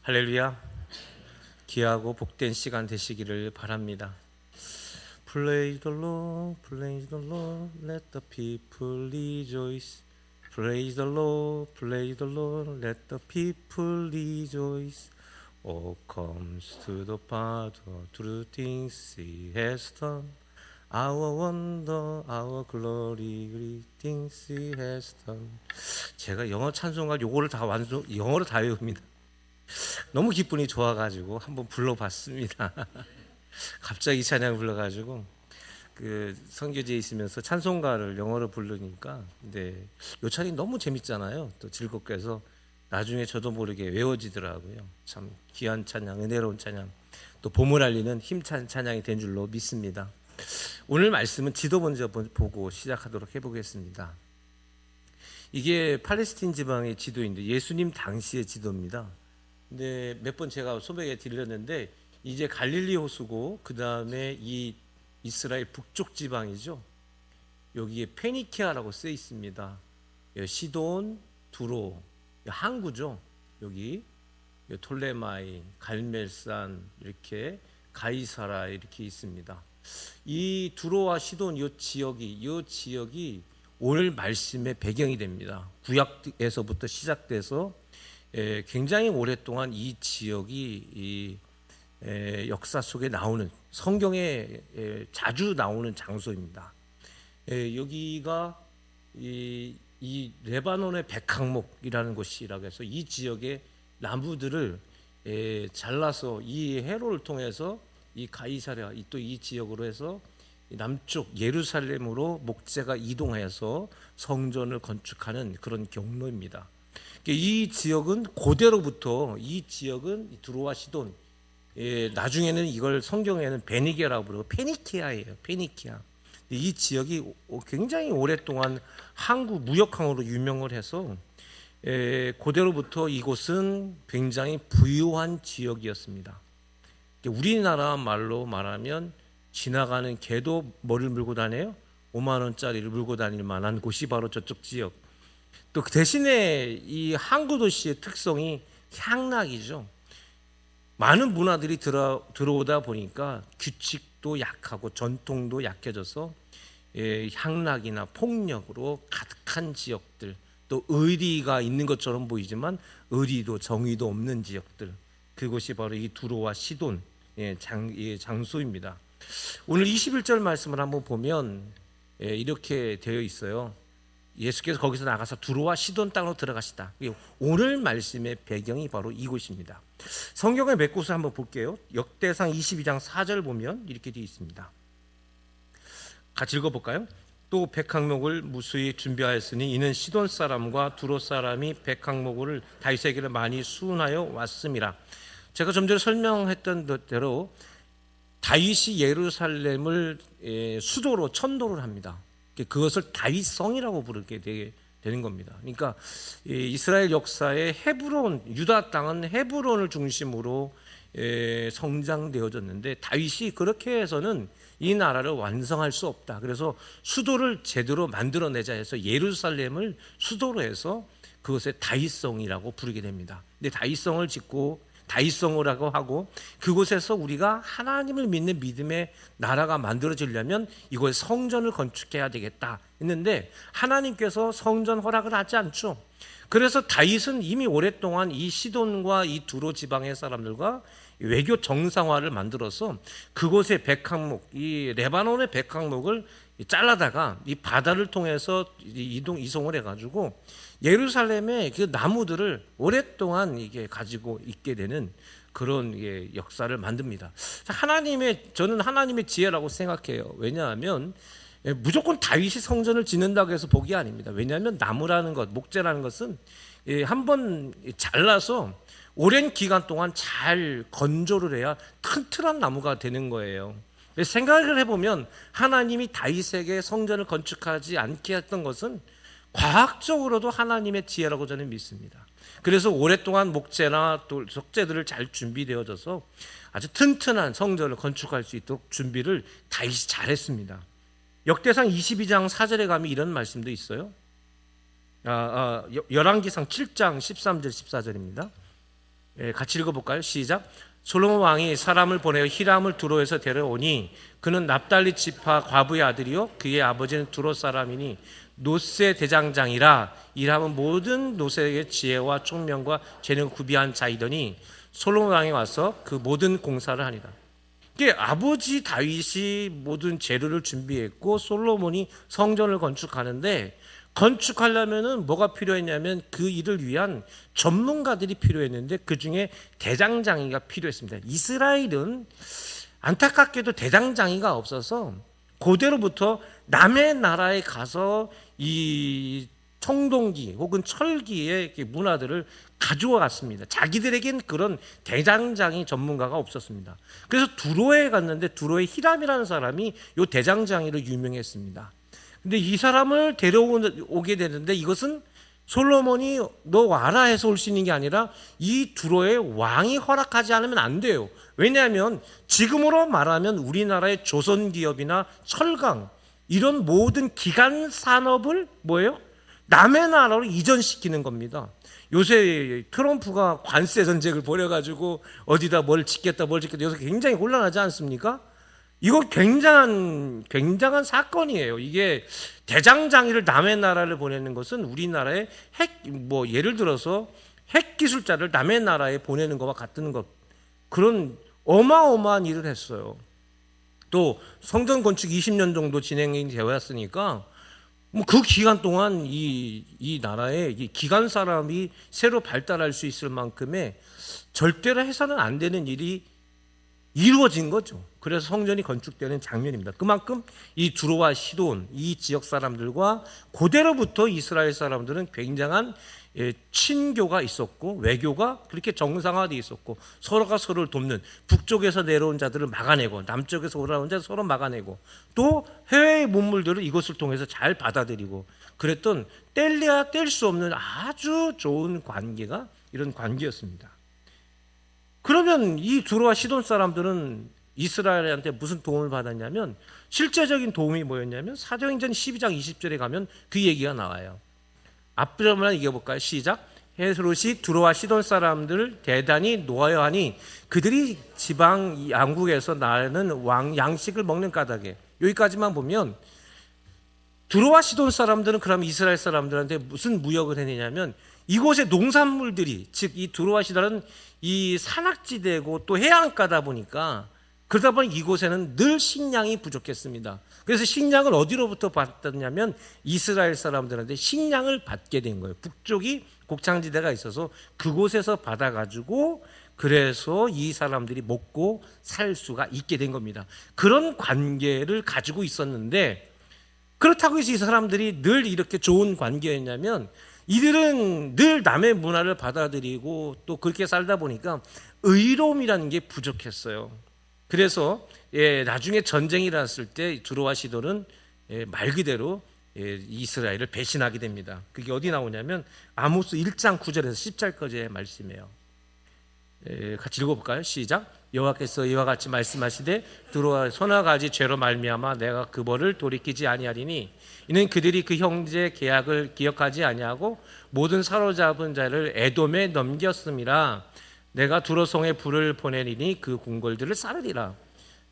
할렐루야. 귀하고 복된 시간 되시기를 바랍니다. Praise the Lord, praise the Lord, let the people rejoice. Praise the Lord, praise the Lord, let the people rejoice. All comes to the Father through things He has done. Our wonder, our glory, great things He has done. 제가 영어 찬송가 요거를 다 영어로 다 외웁니다. 너무 기분이 좋아가지고 한번 불러봤습니다. 갑자기 찬양을 불러가지고 그 선교지에 있으면서 찬송가를 영어로 부르니까 근데 요 찬이 너무 재밌잖아요. 또 즐겁게 해서 나중에 저도 모르게 외워지더라고요. 참 귀한 찬양, 은혜로운 찬양, 또 봄을 알리는 힘찬 찬양이 된 줄로 믿습니다. 오늘 말씀은 지도 먼저 보고 시작하도록 해보겠습니다. 이게 팔레스틴 지방의 지도인데 예수님 당시의 지도입니다. 근데 몇 번 제가 소개해 드렸는데 이제 갈릴리 호수고 그 다음에 이 이스라엘 북쪽 지방이죠. 여기에 페니키아라고 쓰여 있습니다. 시돈, 두로, 항구죠. 여기 톨레마이, 갈멜산 이렇게 가이사라 이렇게 있습니다. 이 두로와 시돈 이 지역이 오늘 말씀의 배경이 됩니다. 구약에서부터 시작돼서 굉장히 오랫동안 이 지역이 역사 속에 나오는 성경에 자주 나오는 장소입니다. 여기가 이 레바논의 백항목이라는 곳이라고 해서 이 지역의 나무들을 잘라서 이 해로를 통해서 이 가이사랴 또 이 지역으로 해서 남쪽 예루살렘으로 목재가 이동해서 성전을 건축하는 그런 경로입니다. 이 지역은 고대로부터 이 지역은 두로와 시돈, 나중에는 이걸 성경에는 베니게라고 부르고 페니키아예요. 페니키아. 이 지역이 굉장히 오랫동안 항구 무역항으로 유명을 해서 고대로부터 이곳은 굉장히 부유한 지역이었습니다. 우리나라 말로 말하면 지나가는 개도 뭐를 물고 다녀요? 5만 원짜리를 물고 다닐 만한 곳이 바로 저쪽 지역. 또 대신에 이 항구 도시의 특성이 향락이죠. 많은 문화들이 들어오다 보니까 규칙도 약하고 전통도 약해져서 향락이나 폭력으로 가득한 지역들, 또 의리가 있는 것처럼 보이지만 의리도 정의도 없는 지역들, 그곳이 바로 이 두로와 시돈 장소입니다. 오늘 21절 말씀을 한번 보면 이렇게 되어 있어요. 예수께서 거기서 나가서 두로와 시돈 땅으로 들어가시다. 오늘 말씀의 배경이 바로 이곳입니다. 성경의 몇 곳을 한번 볼게요. 역대상 22장 4절 보면 이렇게 되어 있습니다. 같이 읽어볼까요? 또 백항목을 무수히 준비하였으니 이는 시돈 사람과 두로 사람이 백항목을 다윗에게로 많이 수운하여 왔음이라. 제가 좀 전에 설명했던 대로 다윗이 예루살렘을 수도로 천도를 합니다. 그것을 다윗성이라고 부르게 되는 겁니다. 그러니까 이스라엘 역사의 헤브론, 유다 땅은 헤브론을 중심으로 성장되어졌는데 다윗이 그렇게 해서는 이 나라를 완성할 수 없다. 그래서 수도를 제대로 만들어내자 해서 예루살렘을 수도로 해서 그것을 다윗성이라고 부르게 됩니다. 근데 다윗성을 짓고 다윗성이라고 하고 그곳에서 우리가 하나님을 믿는 믿음의 나라가 만들어지려면 이곳에 성전을 건축해야 되겠다 했는데 하나님께서 성전 허락을 하지 않죠. 그래서 다윗은 이미 오랫동안 이 시돈과 이 두로 지방의 사람들과 외교 정상화를 만들어서 그곳의 백항목, 이 레바논의 백항목을 잘라다가 이 바다를 통해서 이송을 해가지고 예루살렘의 그 나무들을 오랫동안 이게 가지고 있게 되는 그런 역사를 만듭니다. 저는 하나님의 지혜라고 생각해요. 왜냐하면 무조건 다윗이 성전을 짓는다고 해서 복이 아닙니다. 왜냐하면 나무라는 것, 목재라는 것은 한번 잘라서 오랜 기간 동안 잘 건조를 해야 튼튼한 나무가 되는 거예요. 생각을 해보면 하나님이 다윗에게 성전을 건축하지 않게 했던 것은 과학적으로도 하나님의 지혜라고 저는 믿습니다. 그래서 오랫동안 목재나 또 석재들을 잘 준비되어져서 아주 튼튼한 성전을 건축할 수 있도록 준비를 다윗이 잘했습니다. 역대상 22장 4절에 가면 이런 말씀도 있어요. 열왕기상 7장 13절 14절입니다. 같이 읽어볼까요? 시작. 솔로몬 왕이 사람을 보내어 히람을 두로에서 데려오니 그는 납달리 지파 과부의 아들이요 그의 아버지는 두로 사람이니 노세 대장장이라. 히람은 모든 노세의 지혜와 총명과 재능을 구비한 자이더니 솔로몬 왕이 와서 그 모든 공사를 하니라. 이게 아버지 다윗이 모든 재료를 준비했고 솔로몬이 성전을 건축하는데, 건축하려면은 뭐가 필요했냐면 그 일을 위한 전문가들이 필요했는데 그 중에 대장장이가 필요했습니다. 이스라엘은 안타깝게도 대장장이가 없어서 그대로부터 남의 나라에 가서 이 청동기 혹은 철기의 문화들을 가져와 갔습니다. 자기들에겐 그런 대장장이 전문가가 없었습니다. 그래서 두로에 갔는데 두로의 히람이라는 사람이 이 대장장이로 유명했습니다. 근데 이 사람을 데려오게 되는데 이것은 솔로몬이 너 와라 해서 올 수 있는 게 아니라 이 두로의 왕이 허락하지 않으면 안 돼요. 왜냐하면 지금으로 말하면 우리나라의 조선기업이나 철강 이런 모든 기간 산업을 뭐예요? 남의 나라로 이전시키는 겁니다. 요새 트럼프가 관세 전쟁을 벌여가지고 어디다 뭘 짓겠다 요새 굉장히 혼란하지 않습니까? 이거 굉장한 사건이에요. 이게 대장장이를 남의 나라를 보내는 것은 우리나라의 예를 들어서 핵 기술자를 남의 나라에 보내는 것과 같은 것, 그런 어마어마한 일을 했어요. 또 성전 건축 20년 정도 진행이 되어 왔으니까 그 기간 동안 이 나라에 이 기간 사람이 새로 발달할 수 있을 만큼의 절대로 해서는 안 되는 일이 이루어진 거죠. 그래서 성전이 건축되는 장면입니다. 그만큼 이 두로와 시돈 이 지역 사람들과 그대로부터 이스라엘 사람들은 굉장한 친교가 있었고 외교가 그렇게 정상화되어 있었고 서로가 서로를 돕는, 북쪽에서 내려온 자들을 막아내고 남쪽에서 올라온 자들 서로 막아내고 또 해외의 문물들을 이것을 통해서 잘 받아들이고 그랬던 뗄래야 뗄 수 없는 아주 좋은 관계가 이런 관계였습니다. 그러면 이 두로와 시돈 사람들은 이스라엘한테 무슨 도움을 받았냐면, 실제적인 도움이 뭐였냐면 사도행전 12장 20절에 가면 그 얘기가 나와요. 앞부분 한번 읽어볼까요? 시작. 헤롯이 두로와 시돈 사람들을 대단히 노하여하니 그들이 지방 양국에서 나는 양식을 먹는 까닭에. 여기까지만 보면 두로와 시돈 사람들은 그럼 이스라엘 사람들한테 무슨 무역을 했느냐면, 이곳의 농산물들이, 즉 이 두로와 시돈은 이 산악지대고 또 해안가다 보니까, 그러다 보니 이곳에는 늘 식량이 부족했습니다. 그래서 식량을 어디로부터 받았냐면 이스라엘 사람들한테 식량을 받게 된 거예요. 북쪽이 곡창지대가 있어서 그곳에서 받아가지고 그래서 이 사람들이 먹고 살 수가 있게 된 겁니다. 그런 관계를 가지고 있었는데, 그렇다고 해서 이 사람들이 늘 이렇게 좋은 관계였냐면, 이들은 늘 남의 문화를 받아들이고 또 그렇게 살다 보니까 의로움이라는 게 부족했어요. 그래서 나중에 전쟁이 일어났을 때 두로와 시돈은 말 그대로 이스라엘을 배신하게 됩니다. 그게 어디 나오냐면 아모스 1장 9절에서 10절까지의 말씀이에요. 같이 읽어볼까요? 시작. 여호와께서 이와 같이 말씀하시되 두로와 소나 가지 죄로 말미암아 내가 그 벌을 돌이키지 아니하리니 이는 그들이 그 형제 계약을 기억하지 아니하고 모든 사로잡은 자를 에돔에 넘겼음이라. 내가 두로성에 불을 보내리니 그 궁궐들을 쌀으리라.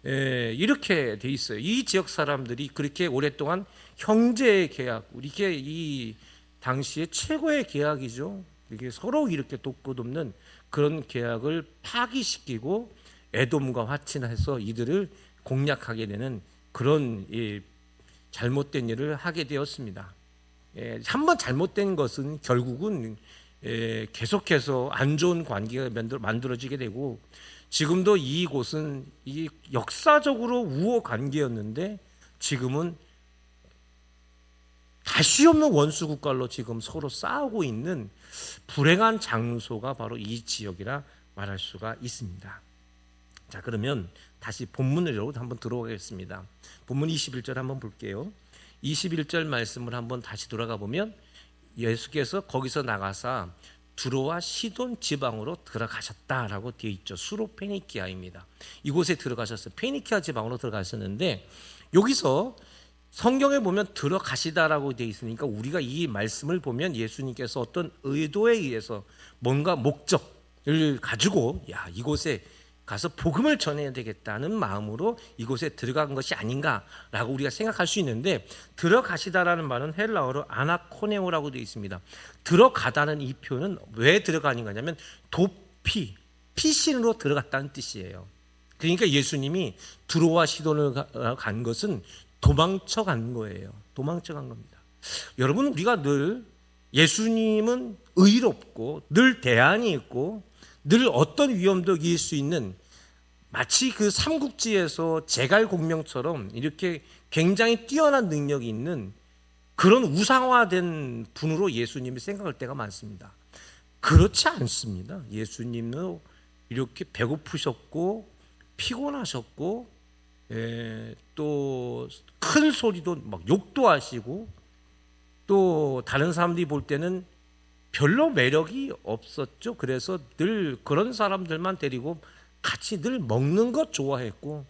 이렇게 돼 있어요. 이 지역 사람들이 그렇게 오랫동안 형제의 계약, 이게 이 당시에 최고의 계약이죠. 이게 서로 이렇게 돕는 그런 계약을 파기시키고 에돔과 화친해서 이들을 공략하게 되는 그런 잘못된 일을 하게 되었습니다. 한번 잘못된 것은 결국은 계속해서 안 좋은 관계가 만들어지게 되고, 지금도 이곳은 이 역사적으로 우호 관계였는데 지금은 다시 없는 원수 국가로 지금 서로 싸우고 있는 불행한 장소가 바로 이 지역이라 말할 수가 있습니다. 자, 그러면 다시 본문으로 한번 들어가겠습니다. 본문 21절 한번 볼게요. 21절 말씀을 한번 다시 돌아가 보면 예수께서 거기서 나가사 두로와 시돈 지방으로 들어가셨다라고 되어 있죠. 수로 페니키아입니다. 이곳에 들어가셨어요. 페니키아 지방으로 들어가셨는데, 여기서 성경에 보면 들어가시다라고 되어 있으니까 우리가 이 말씀을 보면 예수님께서 어떤 의도에 의해서 뭔가 목적, 가지고 이곳에 가서 복음을 전해야 되겠다는 마음으로 이곳에 들어간 것이 아닌가라고 우리가 생각할 수 있는데, 들어가시다라는 말은 헬라어로 아나코네오라고 되어 있습니다. 들어가다는 이 표현은 왜 들어가는 거냐면 도피, 피신으로 들어갔다는 뜻이에요. 그러니까 예수님이 두로와 시돈을 간 것은 도망쳐 간 거예요. 도망쳐 간 겁니다. 여러분, 우리가 늘 예수님은 의롭고 늘 대안이 있고 늘 어떤 위험도 이길 수 있는, 마치 그 삼국지에서 제갈공명처럼 이렇게 굉장히 뛰어난 능력이 있는 그런 우상화된 분으로 예수님이 생각할 때가 많습니다. 그렇지 않습니다. 예수님은 이렇게 배고프셨고 피곤하셨고, 또 큰 소리도 막 욕도 하시고, 또 다른 사람들이 볼 때는 별로 매력이 없었죠. 그래서 늘 그런 사람들만 데리고 같이 늘 먹는 것 좋아했고,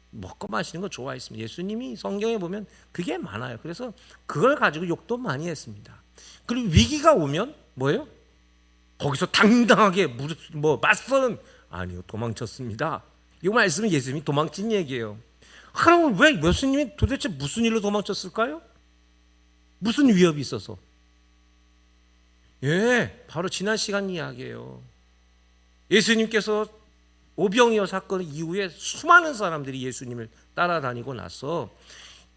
먹고 마시는 거 좋아했습니다. 예수님이 성경에 보면 그게 많아요. 그래서 그걸 가지고 욕도 많이 했습니다. 그리고 위기가 오면 뭐예요? 거기서 당당하게 맞서는, 아니요, 도망쳤습니다. 이 말씀은 예수님이 도망친 얘기예요. 그럼 왜 예수님이 도대체 무슨 일로 도망쳤을까요? 무슨 위협이 있어서? 바로 지난 시간 이야기예요. 예수님께서 오병이어 사건 이후에 수많은 사람들이 예수님을 따라다니고 나서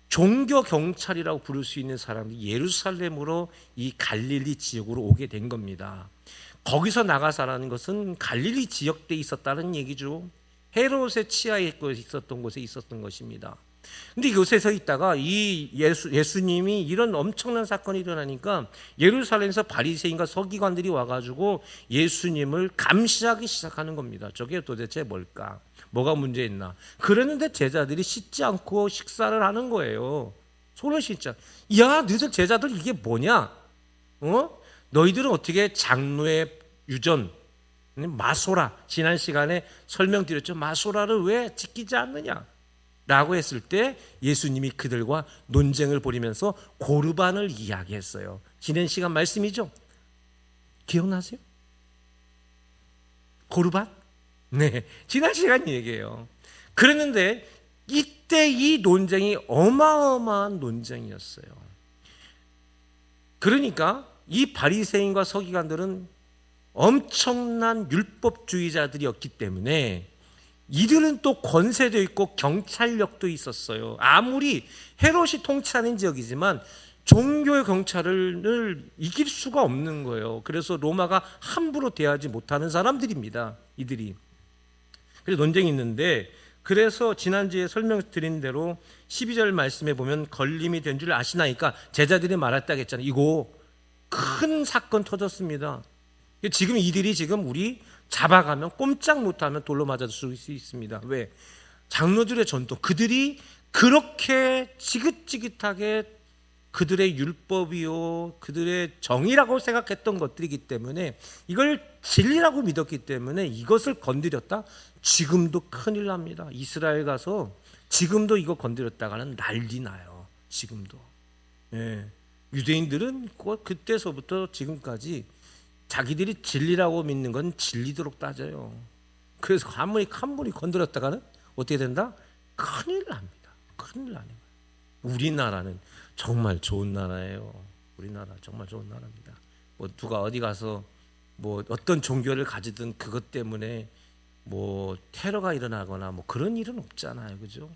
종교 경찰이라고 부를 수 있는 사람들이 예루살렘으로 이 갈릴리 지역으로 오게 된 겁니다. 거기서 나가서라는 것은 갈릴리 지역대에 있었다는 얘기죠. 헤롯의 치하에 있었던 곳에 있었던 것입니다. 근데 이곳에서 있다가 이 예수님이 이런 엄청난 사건이 일어나니까 예루살렘에서 바리새인과 서기관들이 와가지고 예수님을 감시하기 시작하는 겁니다. 저게 도대체 뭘까? 뭐가 문제 있나? 그랬는데 제자들이 씻지 않고 식사를 하는 거예요. 손을 씻지 않고. 야, 너희들 제자들 이게 뭐냐? 너희들은 어떻게 장로의 유전, 마소라, 지난 시간에 설명드렸죠. 마소라를 왜 지키지 않느냐? 라고 했을 때 예수님이 그들과 논쟁을 벌이면서 고르반을 이야기했어요. 지난 시간 말씀이죠? 기억나세요? 고르반? 네, 지난 시간 얘기예요. 그랬는데 이때 이 논쟁이 어마어마한 논쟁이었어요. 그러니까 이 바리새인과 서기관들은 엄청난 율법주의자들이었기 때문에 이들은 또 권세도 있고 경찰력도 있었어요. 아무리 헤롯이 통치하는 지역이지만 종교의 경찰을 이길 수가 없는 거예요. 그래서 로마가 함부로 대하지 못하는 사람들입니다. 이들이. 그래서 논쟁이 있는데, 그래서 지난주에 설명드린 대로 12절 말씀에 보면 걸림이 된 줄 아시나이까 제자들이 말했다고 했잖아요. 이거 큰 사건 터졌습니다. 지금 이들이 지금 우리 잡아가면 꼼짝 못하면 돌로 맞아 죽을 수 있습니다. 왜? 장로들의 전통, 그들이 그렇게 지긋지긋하게 그들의 율법이요, 그들의 정의라고 생각했던 것들이기 때문에, 이걸 진리라고 믿었기 때문에 이것을 건드렸다? 지금도 큰일 납니다. 이스라엘 가서 지금도 이거 건드렸다가는 난리 나요. 지금도. 유대인들은 그때서부터 지금까지 자기들이 진리라고 믿는 건 진리도록 따져요. 그래서 아무리 한 분이 건드렸다가는 어떻게 된다? 큰일 납니다. 큰일 나는 거예요. 우리나라는 정말 좋은 나라예요. 우리나라 정말 좋은 나라입니다. 누가 어디 가서 어떤 종교를 가지든 그것 때문에 테러가 일어나거나 그런 일은 없잖아요, 그죠?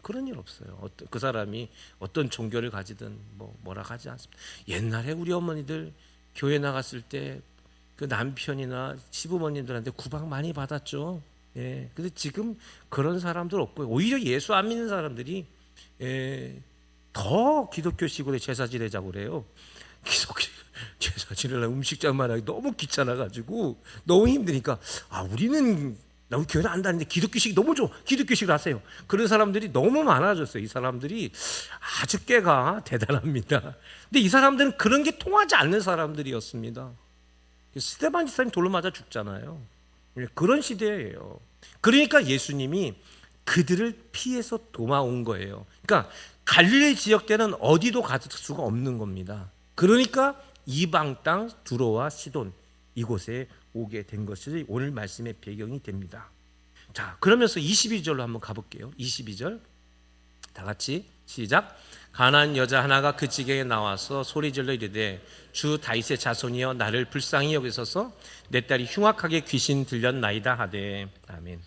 그런 일 없어요. 그 사람이 어떤 종교를 가지든 뭐라 하지 않습니다. 옛날에 우리 어머니들 교회 나갔을 때 그 남편이나 시부모님들한테 구박 많이 받았죠. 근데 지금 그런 사람들 없고요. 오히려 예수 안 믿는 사람들이 더 기독교식으로 제사 지내자고 그래요. 제사 지내려면 음식장만 하기 너무 귀찮아가지고 너무 힘드니까, 우리는 우리 교회는 안 다니는데 기독교식이 너무 좋아, 기독교식을 하세요. 그런 사람들이 너무 많아졌어요. 이 사람들이 아주 꽤가 대단합니다. 근데 이 사람들은 그런 게 통하지 않는 사람들이었습니다. 스데반 집사님 돌로 맞아 죽잖아요. 그런 시대예요. 그러니까 예수님이 그들을 피해서 도망온 거예요. 그러니까 갈릴리 지역 때는 어디도 갈 수가 없는 겁니다. 그러니까 이방 땅 두로와 시돈 이곳에 오게 된 것이 오늘 말씀의 배경이 됩니다. 자, 그러면서 22절로 한번 가볼게요. 22절 다 같이 시작. 가난한 여자 하나가 그 지경에 나와서 소리질러 이르되 주 다윗의 자손이여 나를 불쌍히 여기소서 내 딸이 흉악하게 귀신 들렸나이다 하되. 아멘.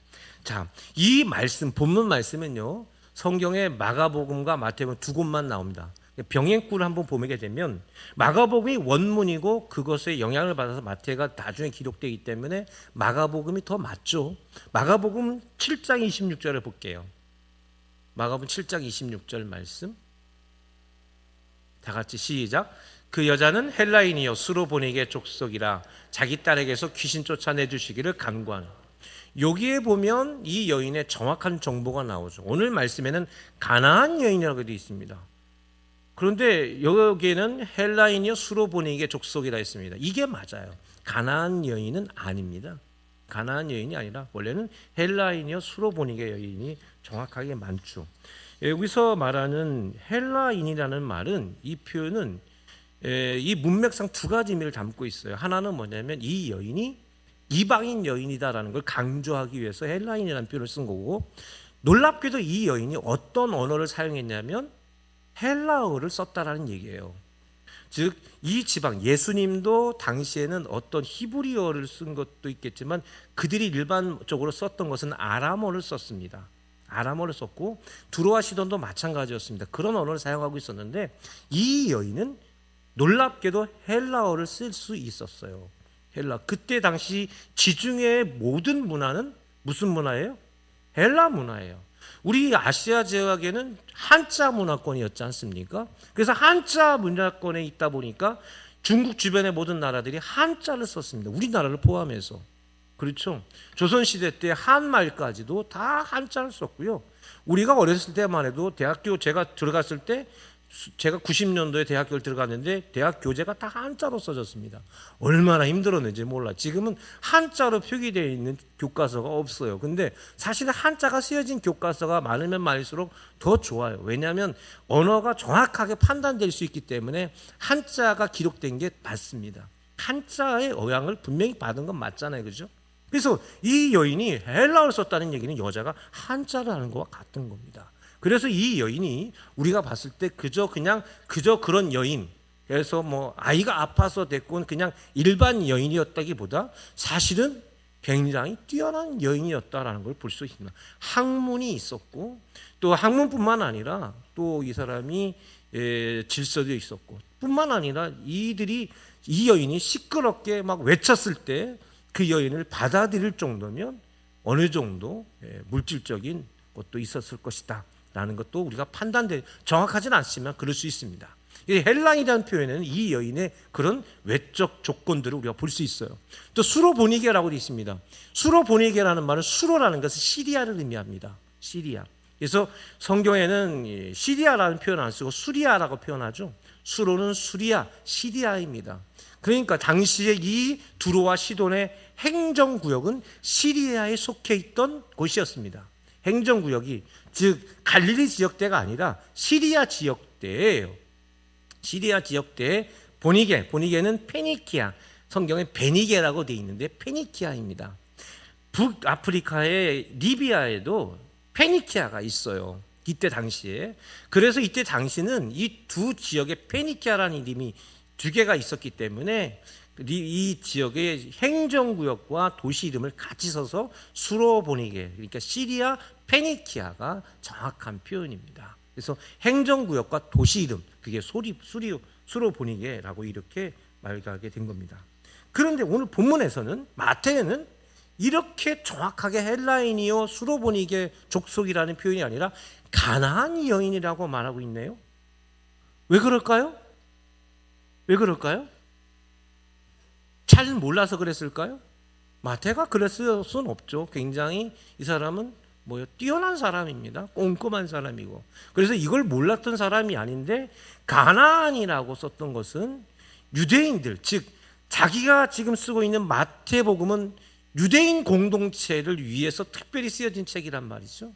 자, 이 말씀 본문 말씀은요 성경에 마가복음과 마태복음 두 곳만 나옵니다. 병행구를 한번 보게 되면 마가복음이 원문이고 그것에 영향을 받아서 마태가 나중에 기록되기 때문에 마가복음이 더 맞죠. 마가복음 7장 26절을 볼게요. 마가복음 7장 26절 말씀 다 같이 시작. 그 여자는 헬라인이요 수로보니게 족속이라 자기 딸에게서 귀신 쫓아내 주시기를 간구하는. 여기에 보면 이 여인의 정확한 정보가 나오죠. 오늘 말씀에는 가나안 여인이라고 되어 있습니다. 그런데 여기에는 헬라인이요 수로보니게 족속이라 했습니다. 이게 맞아요. 가나안 여인은 아닙니다. 가나안 여인이 아니라 원래는 헬라인이요 수로보니게 여인이 정확하게 많죠. 여기서 말하는 헬라인이라는 말은 이 표현은 이 문맥상 두 가지 의미를 담고 있어요. 하나는 뭐냐면 이 여인이 이방인 여인이다라는 걸 강조하기 위해서 헬라인이라는 표현을 쓴 거고, 놀랍게도 이 여인이 어떤 언어를 사용했냐면 헬라어를 썼다라는 얘기예요. 즉 이 지방 예수님도 당시에는 어떤 히브리어를 쓴 것도 있겠지만 그들이 일반적으로 썼던 것은 아람어를 썼습니다. 아람어를 썼고 두로와 시돈도 마찬가지였습니다. 그런 언어를 사용하고 있었는데 이 여인은 놀랍게도 헬라어를 쓸 수 있었어요. 헬라. 그때 당시 지중해의 모든 문화는 무슨 문화예요? 헬라 문화예요. 우리 아시아 지역에는 한자 문화권이었지 않습니까? 그래서 한자 문화권에 있다 보니까 중국 주변의 모든 나라들이 한자를 썼습니다. 우리나라를 포함해서. 그렇죠. 조선시대 때 한말까지도 다 한자를 썼고요. 우리가 어렸을 때만 해도 대학교 제가 들어갔을 때 제가 90년도에 대학교를 들어갔는데 대학 교재가 다 한자로 써졌습니다. 얼마나 힘들었는지 몰라. 지금은 한자로 표기되어 있는 교과서가 없어요. 근데 사실은 한자가 쓰여진 교과서가 많으면 많을수록 더 좋아요. 왜냐하면 언어가 정확하게 판단될 수 있기 때문에 한자가 기록된 게 맞습니다. 한자의 영향을 분명히 받은 건 맞잖아요. 그죠? 그래서 이 여인이 헬라어를 썼다는 얘기는 여자가 한자를 하는 것과 같은 겁니다. 그래서 이 여인이 우리가 봤을 때 그저 그런 여인, 그래서 뭐 아이가 아파서 됐고 그냥 일반 여인이었다기보다 사실은 굉장히 뛰어난 여인이었다라는 걸 볼 수 있습니다. 학문이 있었고 또 학문뿐만 아니라 또 이 사람이 질서도 있었고 뿐만 아니라 이 여인이 시끄럽게 막 외쳤을 때 그 여인을 받아들일 정도면 어느 정도 물질적인 것도 있었을 것이다 라는 것도 우리가 정확하지는 않지만 그럴 수 있습니다. 헬라인이라는 표현에는 이 여인의 그런 외적 조건들을 우리가 볼 수 있어요. 또 수로보니게라고 되어 있습니다. 수로보니게라는 말은 수로라는 것은 시리아를 의미합니다. 시리아. 그래서 성경에는 시리아라는 표현 안 쓰고 수리아라고 표현하죠. 수로는 수리아, 시리아입니다. 그러니까 당시에 이 두로와 시돈의 행정구역은 시리아에 속해 있던 곳이었습니다. 행정구역이 즉 갈릴리 지역대가 아니라 시리아 지역대예요. 시리아 지역대의 보니게는 페니키아, 성경에 베니게라고 되어 있는데 페니키아입니다. 북아프리카의 리비아에도 페니키아가 있어요. 이때 당시에. 그래서 이때 당시는 이 두 지역에 페니키아라는 이름이 두 개가 있었기 때문에 이 지역의 행정구역과 도시 이름을 같이 써서 수로보니게, 그러니까 시리아 페니키아가 정확한 표현입니다. 그래서 행정구역과 도시 이름, 그게 수로보니게라고 이렇게 말하게 된 겁니다. 그런데 오늘 본문에서는 마태는 이렇게 정확하게 헬라인이요 수로보니게 족속이라는 표현이 아니라 가나안 여인이라고 말하고 있네요. 왜 그럴까요? 왜 그럴까요? 잘 몰라서 그랬을까요? 마태가 그랬을 수는 없죠. 굉장히 이 사람은 뛰어난 사람입니다. 꼼꼼한 사람이고. 그래서 이걸 몰랐던 사람이 아닌데 가나안이라고 썼던 것은 유대인들, 즉 자기가 지금 쓰고 있는 마태복음은 유대인 공동체를 위해서 특별히 쓰여진 책이란 말이죠.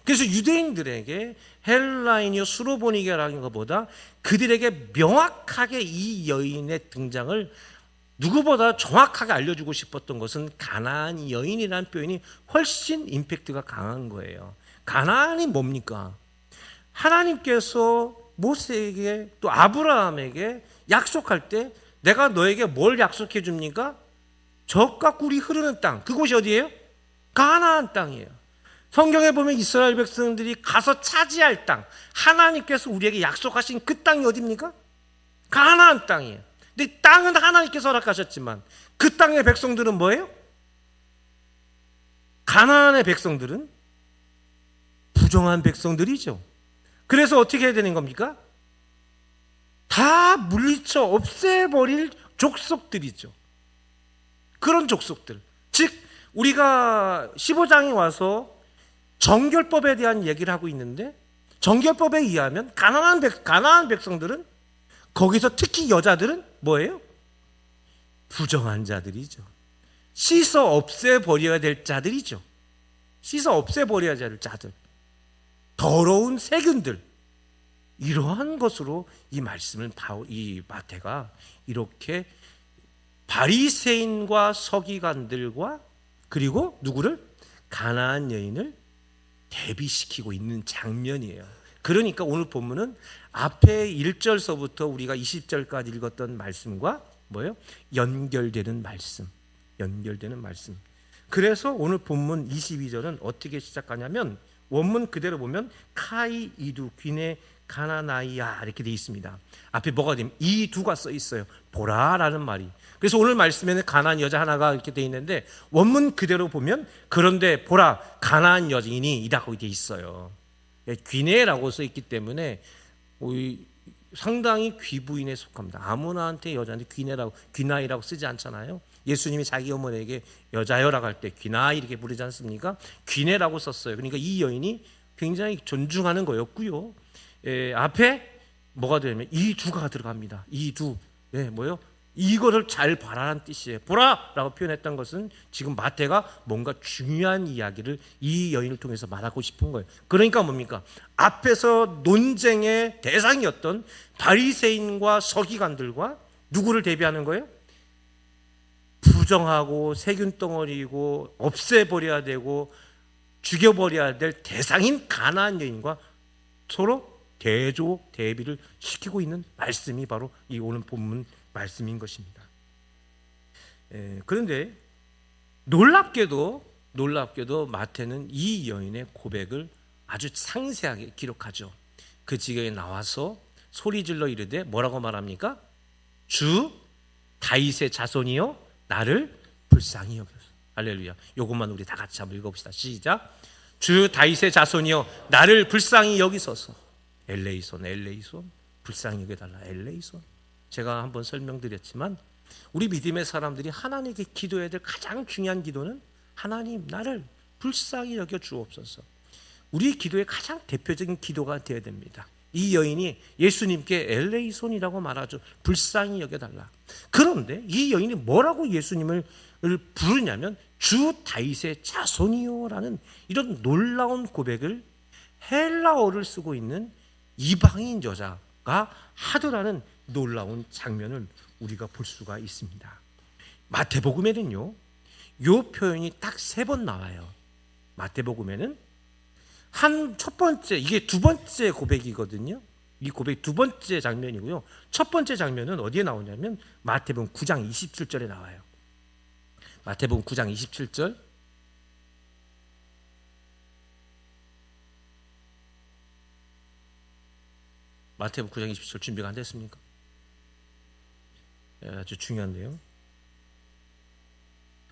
그래서 유대인들에게 헬라인이요 수로보니게라는 것보다 그들에게 명확하게 이 여인의 등장을 누구보다 정확하게 알려주고 싶었던 것은 가나안 여인이라는 표현이 훨씬 임팩트가 강한 거예요. 가나안이 뭡니까? 하나님께서 모세에게 또 아브라함에게 약속할 때 내가 너에게 뭘 약속해 줍니까? 적과 꿀이 흐르는 땅. 그곳이 어디예요? 가나안 땅이에요. 성경에 보면 이스라엘 백성들이 가서 차지할 땅, 하나님께서 우리에게 약속하신 그 땅이 어디입니까? 가나안 땅이에요. 근데 땅은 하나님께서 허락하셨지만 그 땅의 백성들은 뭐예요? 가나안의 백성들은 부정한 백성들이죠. 그래서 어떻게 해야 되는 겁니까? 다 물리쳐 없애버릴 족속들이죠. 그런 족속들. 즉 우리가 15장에 와서 정결법에 대한 얘기를 하고 있는데, 정결법에 의하면 가나안 백성들은, 거기서 특히 여자들은 뭐예요? 부정한 자들이죠. 씻어 없애버려야 될 자들이죠. 씻어 없애버려야 될 자들, 더러운 세균들. 이러한 것으로 이 말씀을, 이 마태가 이렇게 바리새인과 서기관들과 그리고 누구를? 가나안 여인을 대비시키고 있는 장면이에요. 그러니까 오늘 본문은 앞에 1절서부터 우리가 20절까지 읽었던 말씀과 뭐예요? 연결되는 말씀. 연결되는 말씀. 그래서 오늘 본문 22절은 어떻게 시작하냐면, 원문 그대로 보면 카이 이두 귀네 가나나이야 이렇게 되어 있습니다. 앞에 뭐가 되면 이 두가 써 있어요. 보라라는 말이. 그래서 오늘 말씀에는 가나안 여자 하나가 이렇게 되어 있는데, 원문 그대로 보면 그런데 보라 가나안 여인이 이라고 되어 있어요. 귀네라고 써 있기 때문에 상당히 귀부인에 속합니다. 아무나한테 여자한테 귀나이라고 쓰지 않잖아요. 예수님이 자기 어머니에게 여자여라고 할 때 귀나이 이렇게 부르지 않습니까? 귀네라고 썼어요. 그러니까 이 여인이 굉장히 존중하는 거였고요. 앞에 뭐가 되냐면 이 두가 들어갑니다. 이 두. 뭐요? 이거를 잘 봐라는 뜻이에요. 보라라고 표현했던 것은 지금 마태가 뭔가 중요한 이야기를 이 여인을 통해서 말하고 싶은 거예요. 그러니까 뭡니까? 앞에서 논쟁의 대상이었던 바리새인과 서기관들과 누구를 대비하는 거예요? 부정하고 세균 덩어리고 없애버려야 되고 죽여버려야 될 대상인 가나안 여인과 서로 대조 대비를 시키고 있는 말씀이 바로 이 오늘 본문 말씀인 것입니다. 그런데 놀랍게도 마태는 이 여인의 고백을 아주 상세하게 기록하죠. 그 지경에 나와서 소리질러 이르되 뭐라고 말합니까? 주 다윗의 자손이여 나를 불쌍히 여겨서. 할렐루야. 이것만 우리 다 같이 한번 읽어봅시다. 시작. 주 다윗의 자손이여 나를 불쌍히 여기소서. 엘레이손 불쌍히 여겨달라. 엘레이손. 제가 한번 설명드렸지만 우리 믿음의 사람들이 하나님께 기도해야 될 가장 중요한 기도는 하나님 나를 불쌍히 여겨 주옵소서. 우리 기도의 가장 대표적인 기도가 되어야 됩니다. 이 여인이 예수님께 엘레이손이라고 말하죠. 불쌍히 여겨달라. 그런데 이 여인이 뭐라고 예수님을 부르냐면 주 다윗의 자손이요라는 이런 놀라운 고백을 헬라어를 쓰고 있는 이방인 여자가 하더라는 놀라운 장면을 우리가 볼 수가 있습니다. 마태복음에는요, 이 표현이 딱 3번 나와요. 마태복음에는 첫 번째, 이게 두 번째 고백이거든요. 이 고백 두 번째 장면이고요. 첫 번째 장면은 어디에 나오냐면 마태복음 9장 27절에 나와요. 마태복음 9장 27절. 마태복음 9장 27절 준비가 안 됐습니까? 아주 중요한데요.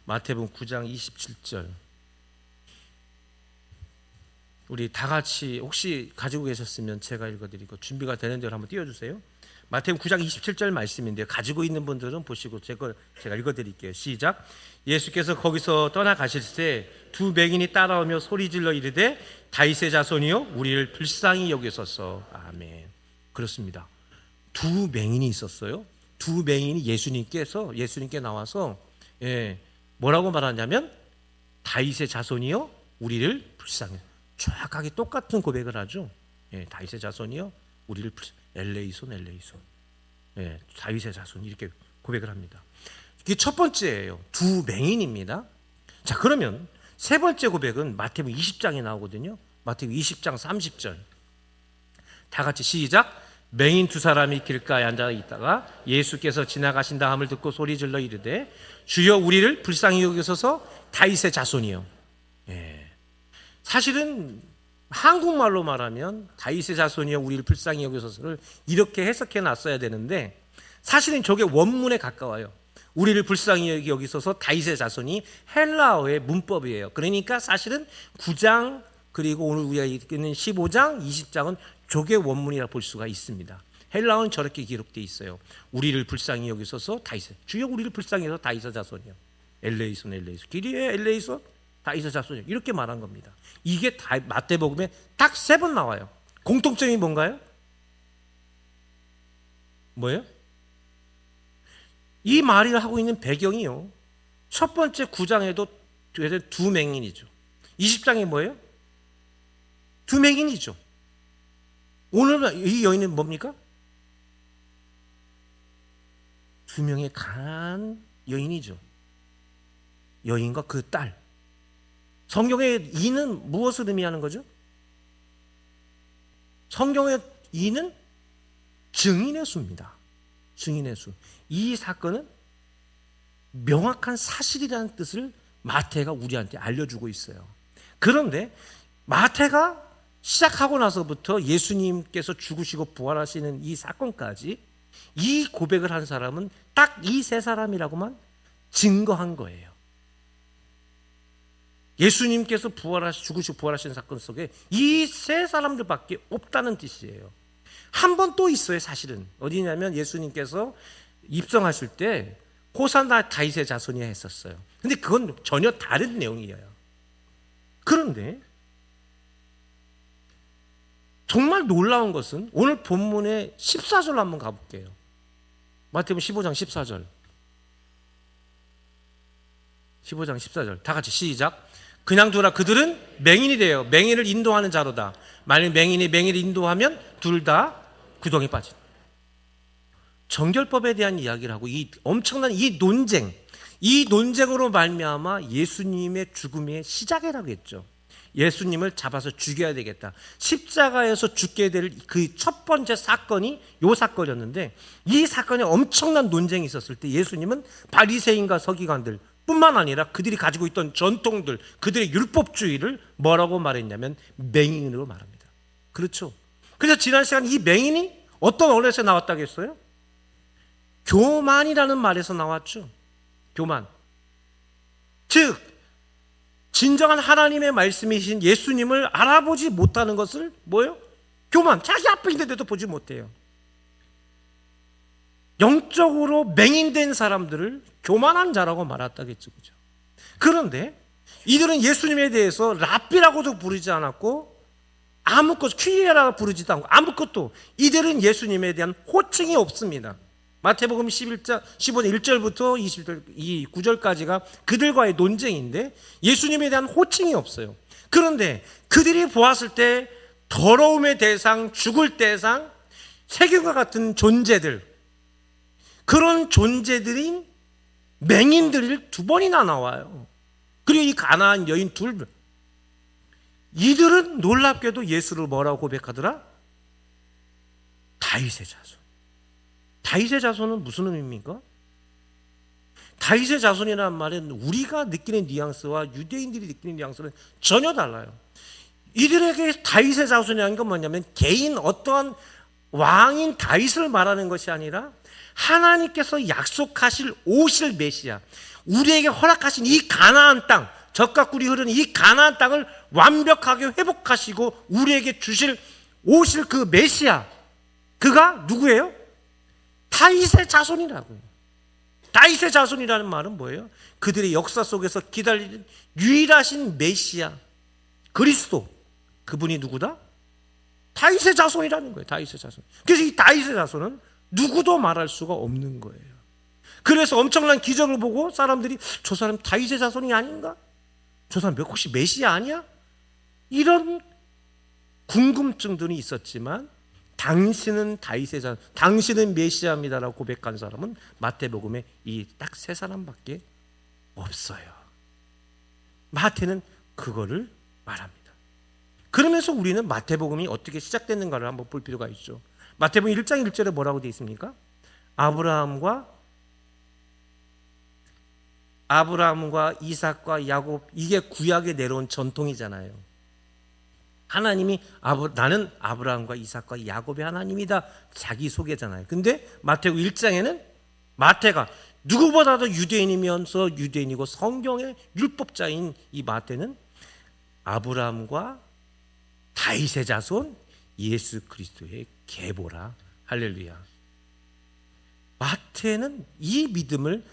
마태복음 9장 27절. 우리 다 같이 혹시 가지고 계셨으면 제가 읽어드리고 준비가 되는 대로 한번 띄워주세요. 마태복음 9장 27절 말씀인데요. 가지고 있는 분들은 보시고 제가 읽어드릴게요. 시작. 예수께서 거기서 떠나가실 때 두 맹인이 따라오며 소리질러 이르되 다윗의 자손이요 우리를 불쌍히 여기소서. 아멘. 그렇습니다. 두 맹인이 있었어요. 두 맹인이 예수님께 나와서 뭐라고 말하냐면 다윗의 자손이요 우리를 불쌍히. 정확하게 똑같은 고백을 하죠. 다윗의 자손이요 우리를 엘레이손. 다윗의 자손 이렇게 고백을 합니다. 이게 첫 번째예요. 두 맹인입니다. 자, 그러면 세 번째 고백은 마태복음 20장에 나오거든요. 마태복음 20장 30절. 다 같이 시작. 맹인 두 사람이 길가에 앉아 있다가 예수께서 지나가신다 함을 듣고 소리 질러 이르되 주여 우리를 불쌍히 여기소서 다윗의 자손이요. 예. 사실은 한국말로 말하면 다윗의 자손이여 우리를 불쌍히 여기소서를 이렇게 해석해 놨어야 되는데 사실은 저게 원문에 가까워요. 우리를 불쌍히 여기소서 다윗의 자손이 헬라어의 문법이에요. 그러니까 사실은 9장 그리고 오늘 우리가 읽는 15장, 20장은 조개 원문이라 볼 수가 있습니다. 헬라어는 저렇게 기록되어 있어요. 우리를 불쌍히 여기소서 다윗의 주여 우리를 불쌍히 여기소서 다윗의 자손이요. 엘레이손 엘레이손 기리에 엘레이손 다윗의 자손이요. 이렇게 말한 겁니다. 이게 마태복음에 딱 3번 나와요. 공통점이 뭔가요? 뭐예요? 이 말을 하고 있는 배경이요. 첫 번째 9장에도 두 맹인이죠. 20장에 뭐예요? 두 맹인이죠. 오늘 이 여인은 뭡니까? 두 명의 가난한 여인이죠. 여인과 그 딸. 성경의 이는 무엇을 의미하는 거죠? 성경의 이는 증인의 수입니다. 증인의 수. 이 사건은 명확한 사실이라는 뜻을 마태가 우리한테 알려주고 있어요. 그런데 마태가 시작하고 나서부터 예수님께서 죽으시고 부활하시는 이 사건까지 이 고백을 한 사람은 딱 이 세 사람이라고만 증거한 거예요. 예수님께서 죽으시고 부활하시는 사건 속에 이 세 사람들밖에 없다는 뜻이에요. 한 번 또 있어요. 사실은 어디냐면 예수님께서 입성하실 때 호산나 다윗의 자손이야 했었어요. 근데 그건 전혀 다른 내용이에요. 그런데 정말 놀라운 것은 오늘 본문의 14절 한번 가볼게요. 마태복음 15장 14절. 15장 14절. 다 같이 시작. 그냥 두라 그들은 맹인이 돼요. 맹인을 인도하는 자로다. 만일 맹인이 맹인을 인도하면 둘 다 구덩이에 빠진. 정결법에 대한 이야기를 하고 이 엄청난 이 논쟁으로 말미암아 예수님의 죽음의 시작이라고 했죠. 예수님을 잡아서 죽여야 되겠다. 십자가에서 죽게 될 그 첫 번째 사건이 이 사건이었는데 이 사건에 엄청난 논쟁이 있었을 때 예수님은 바리새인과 서기관들 뿐만 아니라 그들이 가지고 있던 전통들, 그들의 율법주의를 뭐라고 말했냐면 맹인으로 말합니다. 그렇죠. 그래서 지난 시간 이 맹인이 어떤 언어에서 나왔다고 했어요? 교만이라는 말에서 나왔죠. 교만. 즉 진정한 하나님의 말씀이신 예수님을 알아보지 못하는 것을 뭐예요? 교만. 자기 앞에 있는데도 보지 못해요. 영적으로 맹인된 사람들을 교만한 자라고 말했다겠죠. 그죠? 그런데 이들은 예수님에 대해서 랍비라고도 부르지 않았고 아무것도 퀴리라고 부르지도 않고 아무것도 이들은 예수님에 대한 호칭이 없습니다. 마태복음 11장 15절 1절부터 20절 9절까지가 그들과의 논쟁인데 예수님에 대한 호칭이 없어요. 그런데 그들이 보았을 때 더러움의 대상, 죽을 대상, 세균과 같은 존재들, 그런 존재들인 맹인들이 두 번이나 나와요. 그리고 이 가나안 여인 둘, 이들은 놀랍게도 예수를 뭐라고 고백하더라? 다윗의 자손. 다윗의 자손은 무슨 의미입니까? 다윗의 자손이라는 말은 우리가 느끼는 뉘앙스와 유대인들이 느끼는 뉘앙스는 전혀 달라요. 이들에게 다윗의 자손이라는 건 뭐냐면 개인 어떠한 왕인 다윗을 말하는 것이 아니라 하나님께서 약속하실 오실 메시아, 우리에게 허락하신 이 가나안 땅, 젖과 꿀이 흐르는 이 가나안 땅을 완벽하게 회복하시고 우리에게 주실 오실 그 메시아, 그가 누구예요? 다윗의 자손이라고요. 다윗의 자손이라는 말은 뭐예요? 그들의 역사 속에서 기다리는 유일하신 메시아 그리스도, 그분이 누구다? 다윗의 자손이라는 거예요. 다윗의 자손. 그래서 이 다윗의 자손은 누구도 말할 수가 없는 거예요. 그래서 엄청난 기적을 보고 사람들이 저 사람 다윗의 자손이 아닌가? 저 사람 혹시 메시아 아니야? 이런 궁금증들이 있었지만 당신은 다윗의 자손, 당신은 메시아입니다라고 고백한 사람은 마태복음에 이 딱 세 사람밖에 없어요. 마태는 그거를 말합니다. 그러면서 우리는 마태복음이 어떻게 시작됐는가를 한번 볼 필요가 있죠. 마태복음 1장 1절에 뭐라고 되어 있습니까? 아브라함과 이삭과 야곱, 이게 구약에 내려온 전통이잖아요. 하나님이 나는 아브라함과 이삭과 야곱의 하나님이다, 자기 소개잖아요. 근데 마태복음 1장에는 마태가 누구보다도 유대인이면서 유대인이고 성경의 율법자인 이 마태는 아브라함과 다윗의 자손 예수 그리스도의 계보라. 할렐루야. 마태는 이 믿음을